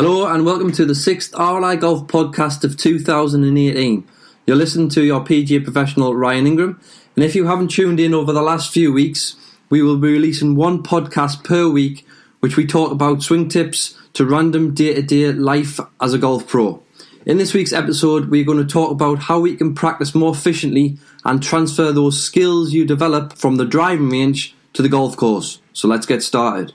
Hello and welcome to the 6th RLIGOLF podcast of 2018. You're listening to your PGA professional Ryan Ingram, and if you haven't tuned in over the last few weeks, we will be releasing one podcast per week which we talk about swing tips to random day-to-day life as a golf pro. In this week's episode, we're going to talk about how we can practice more efficiently and transfer those skills you develop from the driving range to the golf course. So let's get started.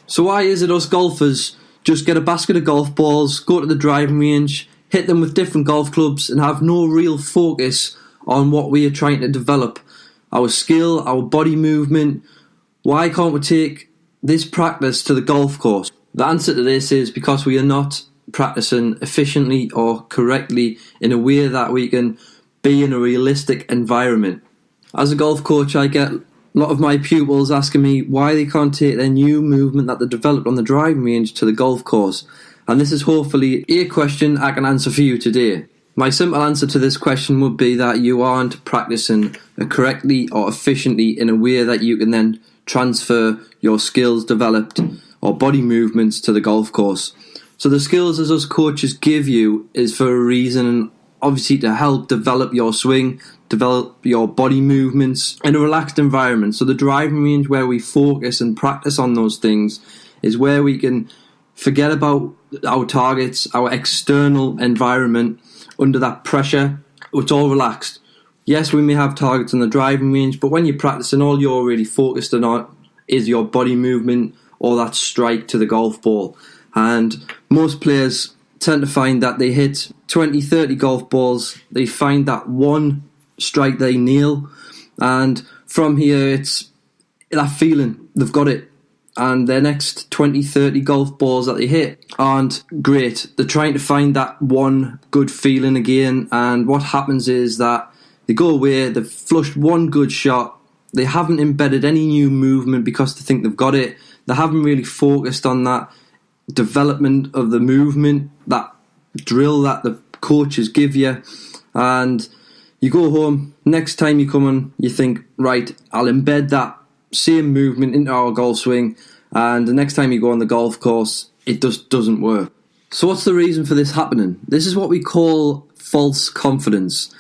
So why is it us golfers just get a basket of golf balls, go to the driving range, hit them with different golf clubs and have no real focus on what we are trying to develop? Our skill, our body movement. Why can't we take this practice to the golf course? The answer to this is because we are not practicing efficiently or correctly in a way that we can be in a realistic environment. As a golf coach, I get a lot of my pupils asking me why they can't take their new movement that they developed on the driving range to the golf course. And this is hopefully a question I can answer for you today. My simple answer to this question would be that you aren't practicing correctly or efficiently in a way that you can then transfer your skills developed or body movements to the golf course. So the skills as us coaches give you is for a reason, and obviously to help develop your swing, develop your body movements in a relaxed environment. So the driving range, where we focus and practice on those things, is where we can forget about our targets, our external environment under that pressure. It's all relaxed. Yes, we may have targets on the driving range, but when you're practicing, all you're really focused on is your body movement or that strike to the golf ball. And most players tend to find that they hit 20, 30 golf balls, they find that one strike they nail, and from here it's that feeling, they've got it, and their next 20, 30 golf balls that they hit aren't great. They're trying to find that one good feeling again, and what happens is that they go away, they've flushed one good shot, they haven't embedded any new movement because they think they've got it, they haven't really focused on that development of the movement, that drill that the coaches give you, and you go home, next time you come on, you think, right, I'll embed that same movement into our golf swing, and the next time you go on the golf course, it just doesn't work. So what's the reason for this happening? This is what we call false confidence.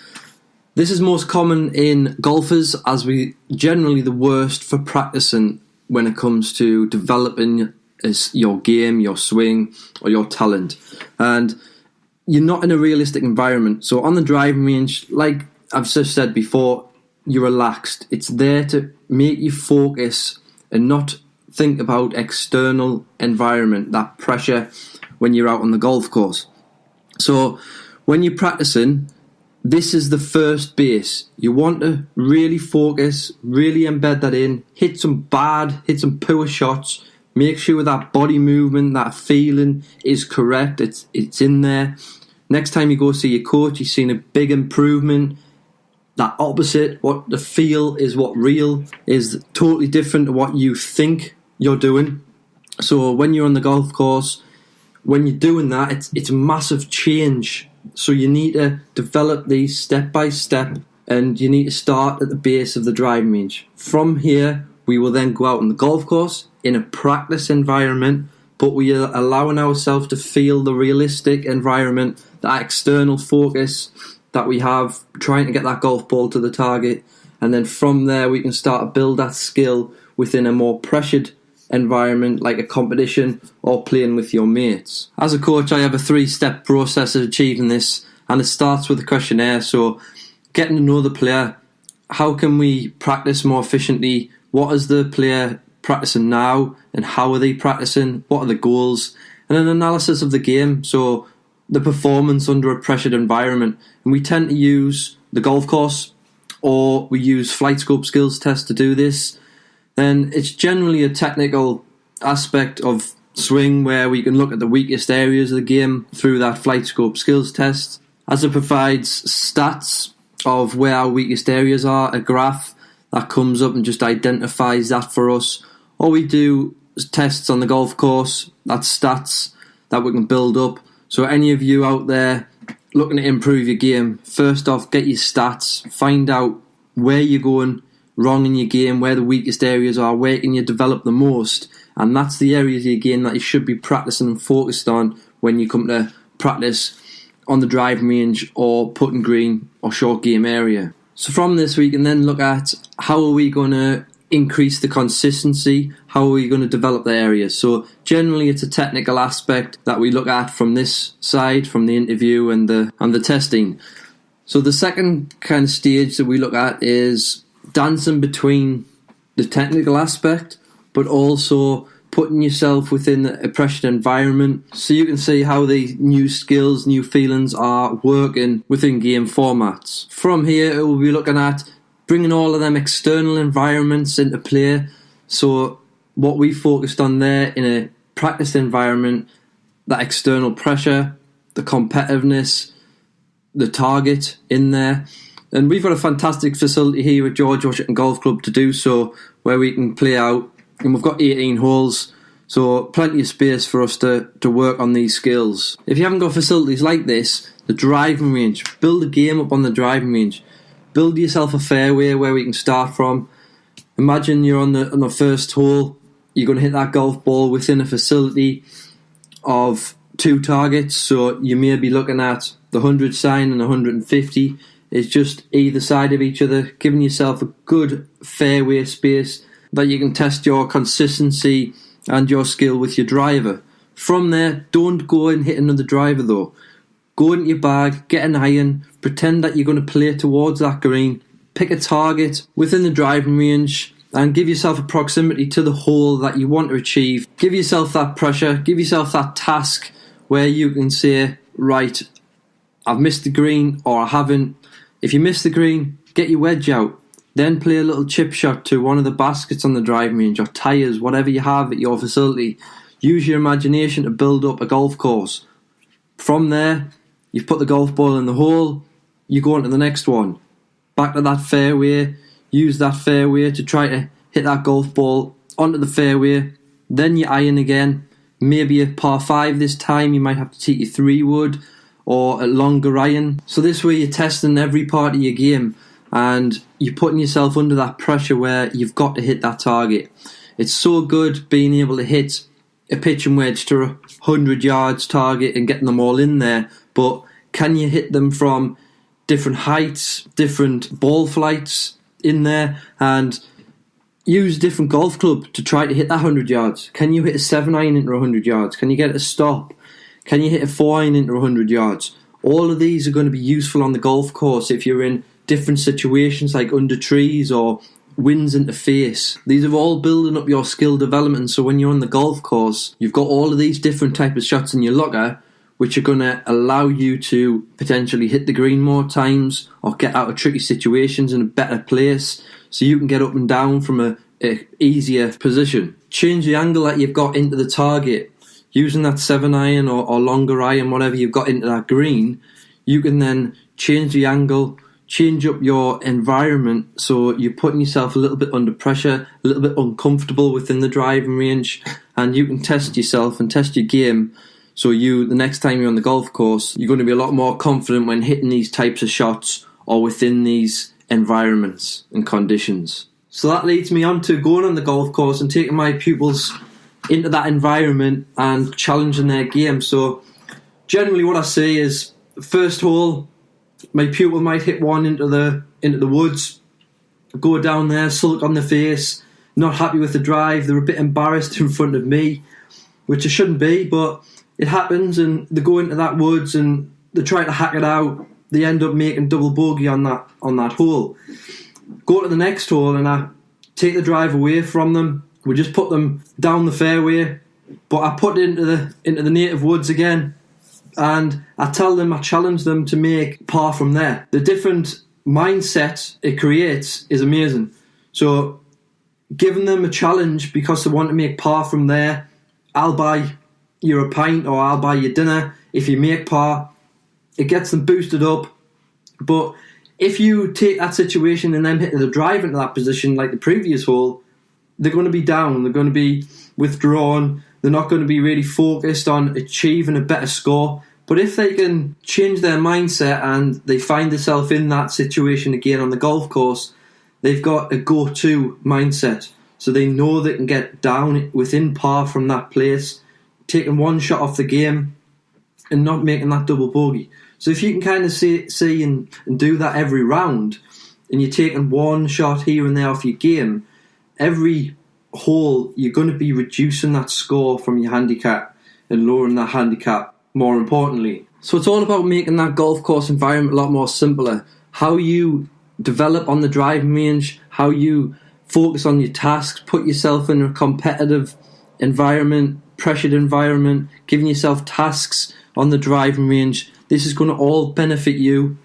This is most common in golfers, as we generally the worst for practicing when it comes to developing your game, your swing, or your talent. And you're not in a realistic environment. So on the driving range, like I've just said before, you're relaxed. It's there to make you focus and not think about external environment, that pressure when you're out on the golf course. So when you're practicing, this is the first base. You want to really focus, really embed that in, hit some poor shots, make sure that body movement, that feeling is correct, it's in there. Next time you go see your coach, you've seen a big improvement. That opposite, what the feel is, what real is totally different to what you think you're doing. So when you're on the golf course, when you're doing that, it's a massive change. So you need to develop these step by step, and you need to start at the base of the driving range. From here, we will then go out on the golf course in a practice environment, but we are allowing ourselves to feel the realistic environment, that external focus that we have, trying to get that golf ball to the target, and then from there we can start to build that skill within a more pressured environment like a competition or playing with your mates. As a coach, I have a 3-step process of achieving this, and it starts with a questionnaire. So getting to know the player, how can we practice more efficiently, what is the player practicing now and how are they practicing, what are the goals, and an analysis of the game, so the performance under a pressured environment. And we tend to use the golf course, or we use flight scope skills test to do this. Then it's generally a technical aspect of swing where we can look at the weakest areas of the game through that flight scope skills test, as it provides stats of where our weakest areas are, a graph that comes up and just identifies that for us. Or we do tests on the golf course, that's stats that we can build up. So any of you out there looking to improve your game, first off, get your stats, find out where you're going wrong in your game, where the weakest areas are, where can you develop the most, and that's the areas of your game that you should be practicing and focused on when you come to practice on the driving range or putting green or short game area. So from this we can then look at how are we going to increase the consistency, how are we going to develop the areas. So generally it's a technical aspect that we look at from this side, from the interview and the testing. So the second kind of stage that we look at is dancing between the technical aspect but also putting yourself within a pressured environment so you can see how the new skills, new feelings are working within game formats. From here we'll be looking at bringing all of them external environments into play. So what we focused on there in a practice environment, that external pressure, the competitiveness, the target in there. And we've got a fantastic facility here at George Washington Golf Club to do so, where we can play out, and we've got 18 holes, so plenty of space for us to work on these skills. If you haven't got facilities like this, the driving range, build a game up on the driving range. Build yourself a fairway where we can start from. Imagine you're on the first hole, you're going to hit that golf ball within a facility of 2 targets, so you may be looking at the 100 sign and 150. It's just either side of each other, giving yourself a good fairway space that you can test your consistency and your skill with your driver. From there, don't go and hit another driver though. Go into your bag, get an iron, pretend that you're going to play towards that green, pick a target within the driving range and give yourself a proximity to the hole that you want to achieve. Give yourself that pressure, give yourself that task where you can say, right, I've missed the green or I haven't. If you miss the green, get your wedge out. Then play a little chip shot to one of the baskets on the driving range or tyres, whatever you have at your facility. Use your imagination to build up a golf course. From there, you've put the golf ball in the hole, you go on to the next one. Back to that fairway, use that fairway to try to hit that golf ball onto the fairway. Then you iron again, maybe a par 5 this time, you might have to take your 3-wood or a longer iron. So this way you're testing every part of your game and you're putting yourself under that pressure where you've got to hit that target. It's so good being able to hit a pitch and wedge to 100 yards target and getting them all in there, but can you hit them from different heights, different ball flights in there, and use different golf club to try to hit that 100 yards? Can you hit a 7-iron into 100 yards? Can you get a stop? Can you hit a 4-iron into 100 yards? All of these are going to be useful on the golf course if you're in different situations like under trees or winds into face. These are all building up your skill development, so when you're on the golf course you've got all of these different types of shots in your locker which are going to allow you to potentially hit the green more times or get out of tricky situations in a better place so you can get up and down from a easier position. Change the angle that you've got into the target. Using that 7-iron or longer iron, whatever you've got into that green, you can then change the angle, change up your environment so you're putting yourself a little bit under pressure, a little bit uncomfortable within the driving range, and you can test yourself and test your game so the next time you're on the golf course you're going to be a lot more confident when hitting these types of shots or within these environments and conditions. So that leads me on to going on the golf course and taking my pupils into that environment and challenging their game. So generally what I see is first hole, my pupil might hit one into the woods, go down there, sulk on the face, not happy with the drive, they're a bit embarrassed in front of me, which it shouldn't be, but it happens, and they go into that woods and they try to hack it out, they end up making double bogey on that hole. Go to the next hole and I take the drive away from them. We just put them down the fairway, but I put it into the native woods again, and I challenge them to make par from there. The different mindset it creates is amazing. So giving them a challenge because they want to make par from there, I'll buy you a pint or I'll buy you dinner if you make par. It gets them boosted up. But if you take that situation and then hit the drive into that position like the previous hole, they're going to be down, they're going to be withdrawn, they're not going to be really focused on achieving a better score. But if they can change their mindset and they find themselves in that situation again on the golf course, they've got a go-to mindset. so they know they can get down within par from that place, taking one shot off the game and not making that double bogey. So if you can kind of see and do that every round, and you're taking one shot here and there off your game, every hole you're going to be reducing that score from your handicap and lowering that handicap, more importantly. So it's all about making that golf course environment a lot more simpler. How you develop on the driving range, how you focus on your tasks, put yourself in a competitive environment, pressured environment, giving yourself tasks on the driving range. This is going to all benefit you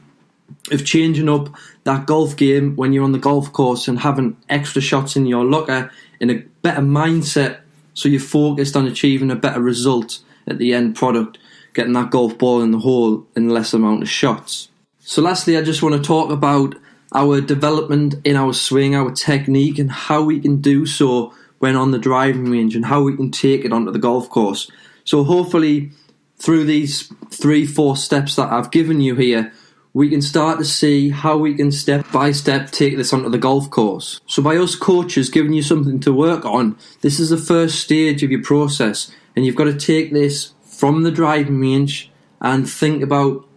of changing up that golf game when you're on the golf course and having extra shots in your locker in a better mindset, so you're focused on achieving a better result at the end product, getting that golf ball in the hole in less amount of shots. So lastly, I just want to talk about our development in our swing, our technique, and how we can do so when on the driving range and how we can take it onto the golf course. So hopefully through these 3-4 steps that I've given you here, we can start to see how we can step by step take this onto the golf course. So by us coaches giving you something to work on, this is the first stage of your process, and you've got to take this from the driving range and think about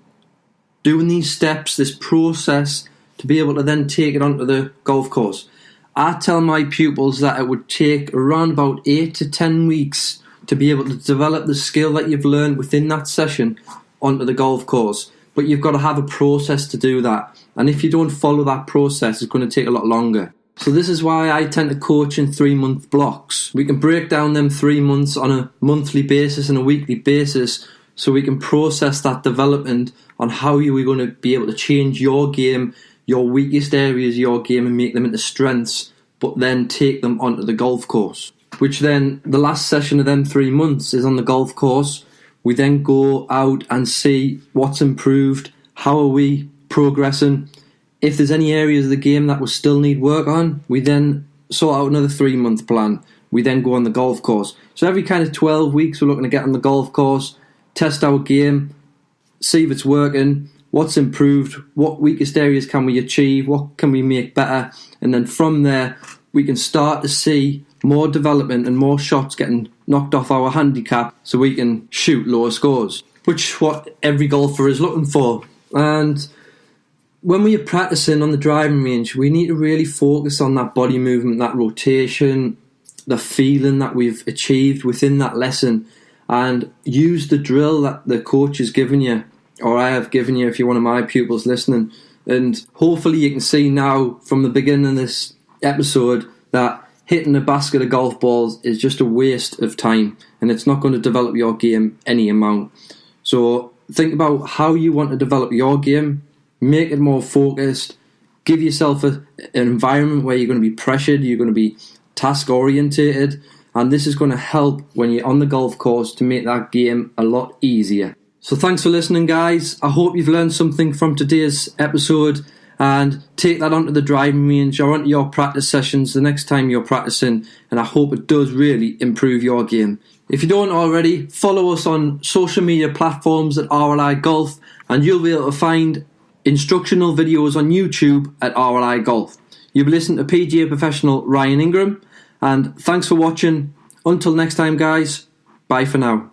doing these steps, this process, to be able to then take it onto the golf course. I tell my pupils that it would take around about 8 to 10 weeks to be able to develop the skill that you've learned within that session onto the golf course. But you've got to have a process to do that. And if you don't follow that process, it's going to take a lot longer. So this is why I tend to coach in 3-month blocks. We can break down them 3 months on a monthly basis and a weekly basis, so we can process that development on how you are going to be able to change your game, your weakest areas of your game, and make them into strengths, but then take them onto the golf course. Which then, the last session of them 3 months is on the golf course. We then go out and see what's improved, how are we progressing. If there's any areas of the game that we still need work on, we then sort out another 3-month plan. We then go on the golf course. So every kind of 12 weeks we're looking to get on the golf course, test our game, see if it's working, what's improved, what weakest areas can we achieve, what can we make better, and then from there we can start to see more development and more shots getting knocked off our handicap so we can shoot lower scores, which is what every golfer is looking for. And when we are practicing on the driving range, we need to really focus on that body movement, that rotation, the feeling that we've achieved within that lesson, and use the drill that the coach has given you, or I have given you if you're one of my pupils listening. And hopefully you can see now from the beginning of this episode that hitting a basket of golf balls is just a waste of time, and it's not going to develop your game any amount. So think about how you want to develop your game, make it more focused, give yourself an environment where you're going to be pressured, you're going to be task orientated, and this is going to help when you're on the golf course to make that game a lot easier. So thanks for listening, guys. I hope you've learned something from today's episode, and take that onto the driving range or onto your practice sessions the next time you're practicing, and I hope it does really improve your game. If you don't already, follow us on social media platforms at RLIGolf, and you'll be able to find instructional videos on YouTube at RLIGolf. You've listened to PGA professional Ryan Ingram, and thanks for watching. Until next time, guys, bye for now.